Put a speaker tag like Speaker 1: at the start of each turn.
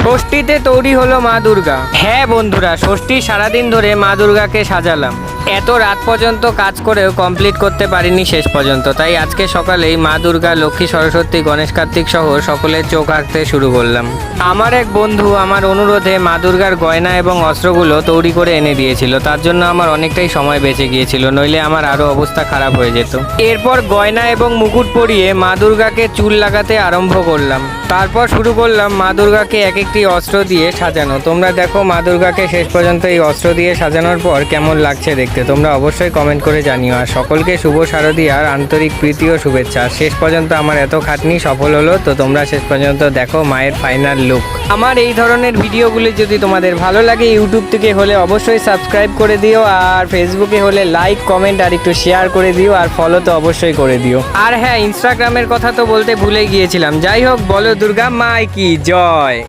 Speaker 1: ষষ্ঠীতে তৈরি হলো মা দুর্গা। হ্যাঁ বন্ধুরা, ষষ্ঠীর সারাদিন ধরে মা দুর্গাকে সাজালাম। এত রাত পর্যন্ত কাজ করেও কমপ্লিট করতে পারিনি শেষ পর্যন্ত, তাই আজকে সকালেই মা দুর্গা, লক্ষ্মী, সরস্বতী, গণেশ, কার্তিক সহ সকলের চোখ আঁকতে শুরু করলাম। আমার এক বন্ধু আমার অনুরোধে মা দুর্গার গয়না এবং অস্ত্রগুলো তৈরি করে এনে দিয়েছিল, তার জন্য আমার অনেকটাই সময় বেঁচে গিয়েছিল, নইলে আমার আরও অবস্থা খারাপ হয়ে যেত। এরপর গয়না এবং মুকুট পরিয়ে মা দুর্গাকে চুল লাগাতে আরম্ভ করলাম। তারপর শুরু করলাম মা দুর্গাকে এক একটি অস্ত্র দিয়ে সাজানো। তোমরা দেখো মা দুর্গাকে শেষ পর্যন্ত এই অস্ত্র দিয়ে সাজানোর পর কেমন লাগছে দেখতে, তোমরা অবশ্যই কমেন্ট করে জানিও। আর সকলকে শুভ শারদীয়ার আন্তরিক প্রীতি ও শুভেচ্ছা। শেষ পর্যন্ত আমার এত খাটনি সফল হলো, তো তোমরা শেষ পর্যন্ত দেখো মায়ের ফাইনাল লুক। আমার এই ধরনের ভিডিওগুলি যদি তোমাদের ভালো লাগে, ইউটিউব থেকে হলে অবশ্যই সাবস্ক্রাইব করে দিও, আর ফেসবুকে হলে লাইক, কমেন্ট আর একটু শেয়ার করে দিও, আর ফলো তো অবশ্যই করে দিও। আর হ্যাঁ, ইনস্টাগ্রামের কথা তো বলতে ভুলে গিয়েছিলাম। যাই হোক, বলো দুর্গা মাই কি জয়।